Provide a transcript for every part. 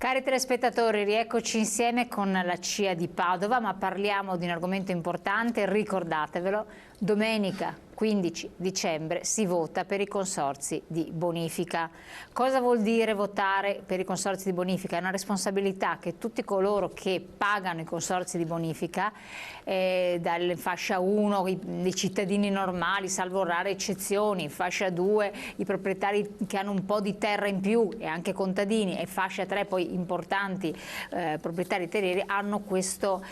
Cari telespettatori, rieccoci insieme con la CIA di Padova, ma parliamo di un argomento importante, ricordatevelo, domenica 15 dicembre si vota per i consorzi di bonifica. Cosa vuol dire votare per i consorzi di bonifica? È una responsabilità che tutti coloro che pagano i consorzi di bonifica, dalle fascia 1 i cittadini normali, salvo rare eccezioni, fascia 2 i proprietari che hanno un po' di terra in più e anche contadini, e fascia 3 poi importanti proprietari terrieri, hanno questo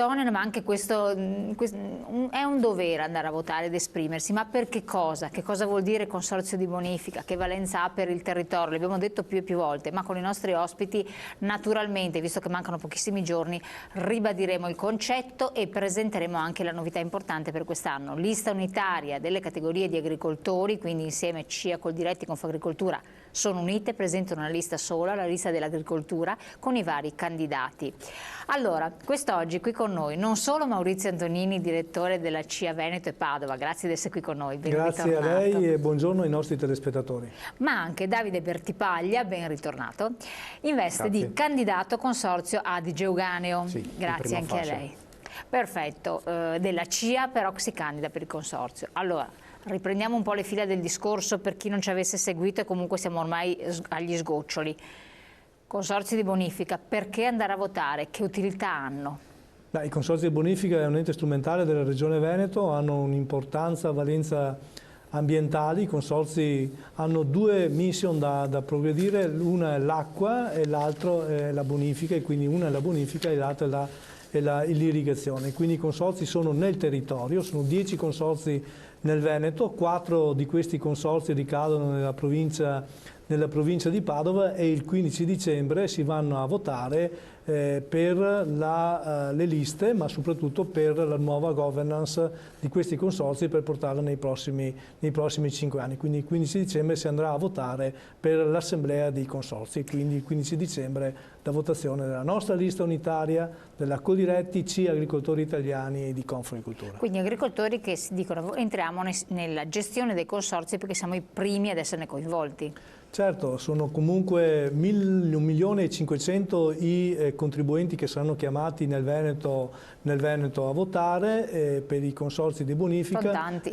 onere, ma anche è un dovere andare a votare ed esprimersi. Ma per che cosa? Che cosa vuol dire consorzio di bonifica? Che valenza ha per il territorio? L'abbiamo detto più e più volte, ma con i nostri ospiti naturalmente, visto che mancano pochissimi giorni, ribadiremo il concetto e presenteremo anche la novità importante per quest'anno: lista unitaria delle categorie di agricoltori, quindi insieme CIA, Coldiretti, Confagricoltura sono unite, presentano una lista sola, la lista dell'agricoltura, con i vari candidati. Allora, quest'oggi qui con noi non solo Maurizio Antonini, direttore della CIA Veneto e Padova, grazie di essere qui con noi, ben Grazie ritornato. a lei e buongiorno ai nostri telespettatori. Ma anche Davide Bertipaglia, ben ritornato, in veste di candidato consorzio Adige Euganeo. Sì, grazie anche a lei. Perfetto, della CIA però si candida per il consorzio. Allora, riprendiamo un po' le fila del discorso per chi non ci avesse seguito, e comunque siamo ormai agli sgoccioli. Consorzi di bonifica, perché andare a votare? Che utilità hanno? I consorzi di bonifica è un ente strumentale della Regione Veneto, hanno un'importanza, valenza ambientali. I consorzi hanno due mission da progredire, una è l'acqua e l'altro è la bonifica, e quindi una è la bonifica e l'altra è l'irrigazione. Quindi i consorzi sono nel territorio, sono 10 consorzi nel Veneto, 4 di questi consorzi ricadono nella provincia di Padova, e il 15 dicembre si vanno a votare per le liste, ma soprattutto per la nuova governance di questi consorzi, per portarla nei prossimi 5 anni. Quindi il 15 dicembre si andrà a votare per l'assemblea dei consorzi, quindi il 15 dicembre la votazione della nostra lista unitaria, della Coldiretti, CIA Agricoltori Italiani e di Confagricoltura. Quindi agricoltori che si dicono: entriamo nella gestione dei consorzi perché siamo i primi ad esserne coinvolti. Certo, sono comunque 1.500.000 i contribuenti che saranno chiamati nel Veneto a votare per i consorzi di bonifica. Sono tanti.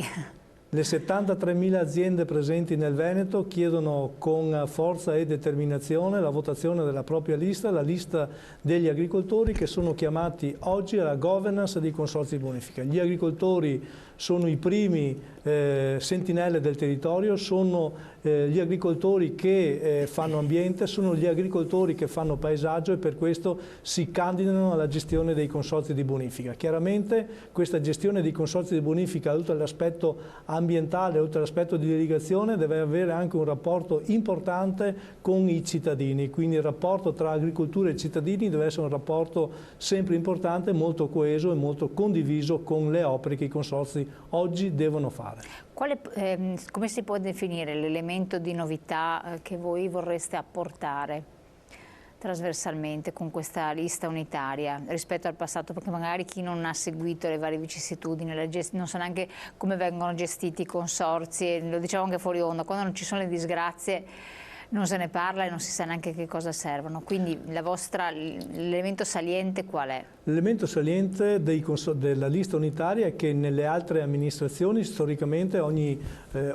Le 73.000 aziende presenti nel Veneto chiedono con forza e determinazione la votazione della propria lista, la lista degli agricoltori che sono chiamati oggi alla governance dei consorzi di bonifica. Gli agricoltori sono i primi sentinelle del territorio, sono gli agricoltori che fanno ambiente, sono gli agricoltori che fanno paesaggio, e per questo si candidano alla gestione dei consorzi di bonifica. Chiaramente questa gestione dei consorzi di bonifica, oltre all'aspetto ambientale, oltre all'aspetto di irrigazione, deve avere anche un rapporto importante con i cittadini, quindi il rapporto tra agricoltura e cittadini deve essere un rapporto sempre importante, molto coeso e molto condiviso con le opere che i consorzi oggi devono fare. Come si può definire l'elemento di novità che voi vorreste apportare trasversalmente con questa lista unitaria rispetto al passato? Perché magari chi non ha seguito le varie vicissitudini, non sa neanche come vengono gestiti i consorzi, e lo dicevo anche fuori onda, quando non ci sono le disgrazie non se ne parla e non si sa neanche che cosa servono. Quindi l'elemento saliente qual è? L'elemento saliente della lista unitaria è che nelle altre amministrazioni storicamente ogni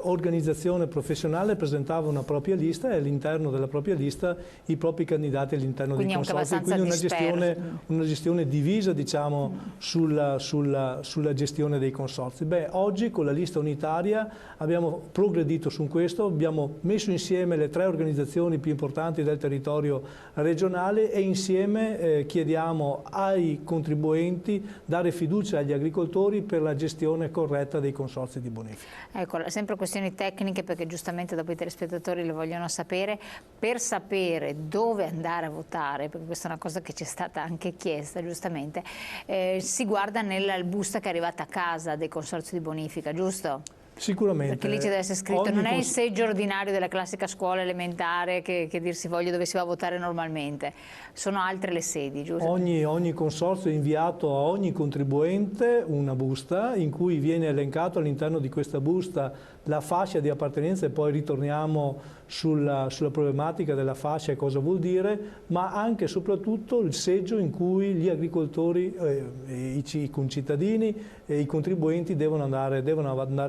organizzazione professionale presentava una propria lista, e all'interno della propria lista i propri candidati all'interno dei consorzi. Quindi una gestione divisa, diciamo, sulla gestione dei consorzi. Oggi con la lista unitaria abbiamo progredito su questo, abbiamo messo insieme le 3 organizzazioni più importanti del territorio regionale, e insieme chiediamo ai contribuenti dare fiducia agli agricoltori per la gestione corretta dei consorzi di bonifica. Ecco, sempre questioni tecniche, perché giustamente dopo i telespettatori le vogliono sapere, per sapere dove andare a votare, perché questa è una cosa che ci è stata anche chiesta giustamente, si guarda nella busta che è arrivata a casa dei consorzi di bonifica, giusto? Sicuramente. Perché lì ci deve essere scritto, non è il seggio ordinario della classica scuola elementare che dir si voglia dove si va a votare normalmente, sono altre le sedi, giusto? Ogni consorzio ha inviato a ogni contribuente una busta in cui viene elencato all'interno di questa busta la fascia di appartenenza, e poi ritorniamo sulla problematica della fascia e cosa vuol dire, ma anche e soprattutto il seggio in cui gli agricoltori, i concittadini e i contribuenti devono andare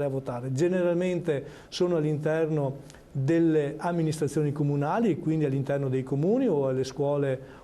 a votare. Generalmente sono all'interno delle amministrazioni comunali, quindi all'interno dei comuni o alle scuole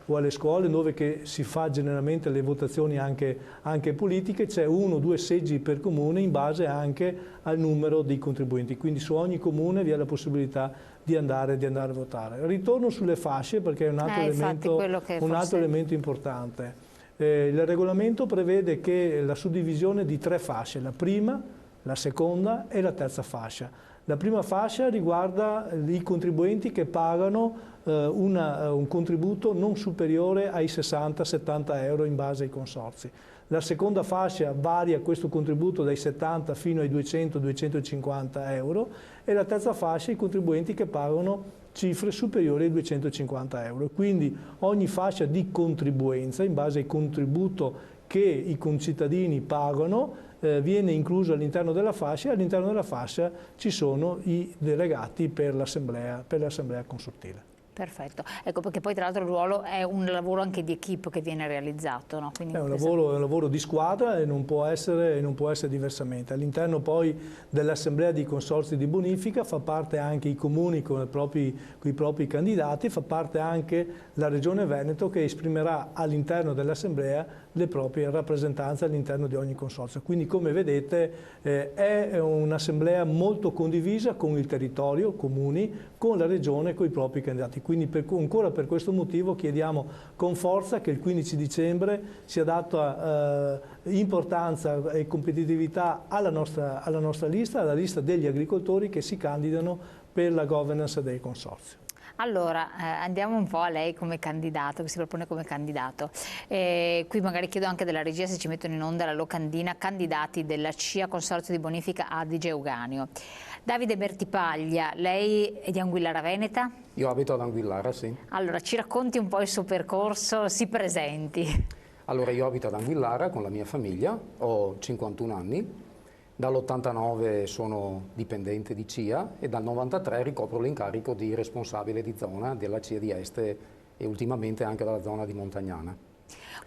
dove che si fa generalmente le votazioni anche politiche. C'è 1 o 2 seggi per comune in base anche al numero dei contribuenti, quindi su ogni comune vi è la possibilità di andare a votare. Ritorno sulle fasce perché è un altro elemento importante. Il regolamento prevede che la suddivisione di 3 fasce, la prima, la seconda e la terza fascia. La prima fascia riguarda i contribuenti che pagano un contributo non superiore ai 60-70 euro in base ai consorzi. La seconda fascia varia questo contributo dai 70 fino ai 200-250 euro, e la terza fascia i contribuenti che pagano cifre superiori ai 250 euro. Quindi ogni fascia di contribuenza in base al contributo che i concittadini pagano viene incluso all'interno della fascia, e all'interno della fascia ci sono i delegati per l'assemblea consultiva. Perfetto, ecco, perché poi tra l'altro il ruolo è un lavoro anche di equipe che viene realizzato, no? Quindi è un lavoro di squadra e non può essere diversamente. All'interno poi dell'assemblea di consorzi di bonifica fa parte anche i comuni con i propri candidati, fa parte anche la Regione Veneto che esprimerà all'interno dell'assemblea le proprie rappresentanze all'interno di ogni consorzio. Quindi come vedete è un'assemblea molto condivisa con il territorio, comuni, con la Regione e con i propri candidati. Quindi ancora per questo motivo chiediamo con forza che il 15 dicembre sia data importanza e competitività alla nostra lista, alla lista degli agricoltori che si candidano per la governance del consorzio. Allora, andiamo un po' a lei come candidato, che si propone come candidato. Qui magari chiedo anche della regia se ci mettono in onda la locandina, candidati della CIA Consorzio di Bonifica Adige Euganeo. Davide Bertipaglia, lei è di Anguillara Veneta? Io abito ad Anguillara, sì. Allora, ci racconti un po' il suo percorso, si presenti. Allora, io abito ad Anguillara con la mia famiglia, ho 51 anni, dall'89 sono dipendente di CIA e dal 93 ricopro l'incarico di responsabile di zona della CIA di Este e ultimamente anche della zona di Montagnana.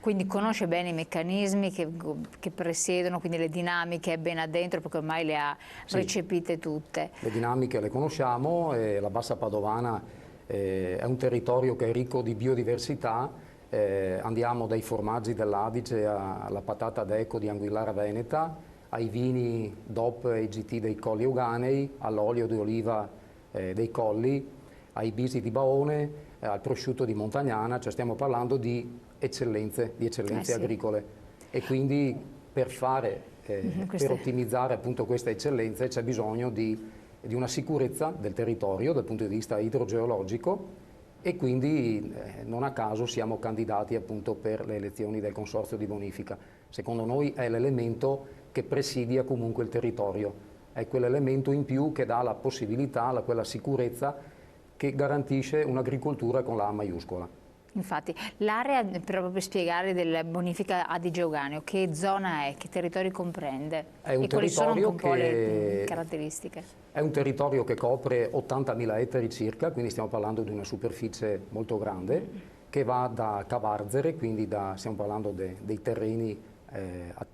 Quindi conosce bene i meccanismi che presiedono, quindi le dinamiche è ben addentro perché ormai le ha recepite tutte. Le dinamiche le conosciamo, la Bassa Padovana è un territorio che è ricco di biodiversità, andiamo dai formaggi dell'Adige alla patata d'Ecco di Anguillara Veneta, ai vini DOP e GT dei Colli Euganei, all'olio di oliva dei Colli, ai bisi di Baone, al prosciutto di Montagnana, cioè stiamo parlando di eccellenze agricole, e quindi per ottimizzare appunto queste eccellenze c'è bisogno di una sicurezza del territorio dal punto di vista idrogeologico, e quindi non a caso siamo candidati appunto per le elezioni del Consorzio di Bonifica. Secondo noi è l'elemento che presidia comunque il territorio, è quell'elemento in più che dà la possibilità, quella sicurezza che garantisce un'agricoltura con la A maiuscola. Infatti, l'area, proprio per spiegare, del Bonifica Adige Euganeo, che zona è, che territori comprende? E quali sono un po' le caratteristiche? È un territorio che copre 80.000 ettari circa, quindi stiamo parlando di una superficie molto grande, che va da Cavarzere, quindi stiamo parlando dei terreni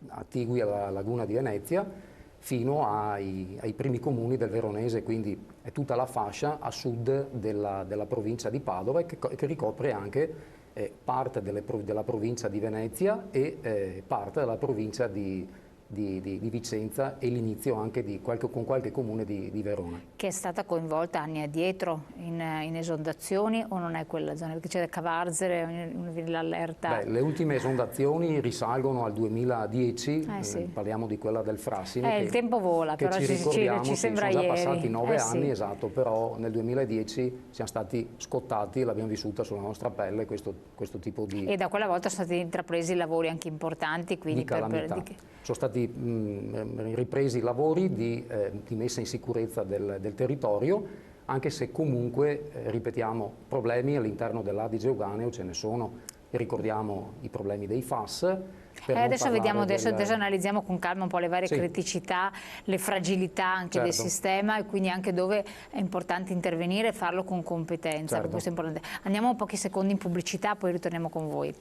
attigui alla laguna di Venezia, fino ai primi comuni del Veronese, quindi è tutta la fascia a sud della provincia di Padova e che ricopre anche parte della provincia di Venezia e parte della provincia di Vicenza e l'inizio anche con qualche comune di Verona. Che è stata coinvolta anni addietro in esondazioni o non è quella zona? Perché c'è da Cavarzere, l'allerta. Le ultime esondazioni risalgono al 2010, parliamo di quella del Frassine. Il tempo vola, però ci sembra ieri. Sono già passati 9 anni, esatto, però nel 2010 siamo stati scottati e l'abbiamo vissuta sulla nostra pelle questo tipo di... E da quella volta sono stati intrapresi lavori anche importanti, quindi sono stati stati ripresi i lavori di messa in sicurezza del territorio, anche se comunque, ripetiamo, problemi all'interno dell'Adige Euganeo ce ne sono. Ricordiamo i problemi dei FAS. Adesso vediamo, adesso analizziamo con calma un po' le varie criticità, le fragilità anche del sistema, e quindi anche dove è importante intervenire e farlo con competenza. Questo è importante. Andiamo pochi secondi in pubblicità, poi ritorniamo con voi.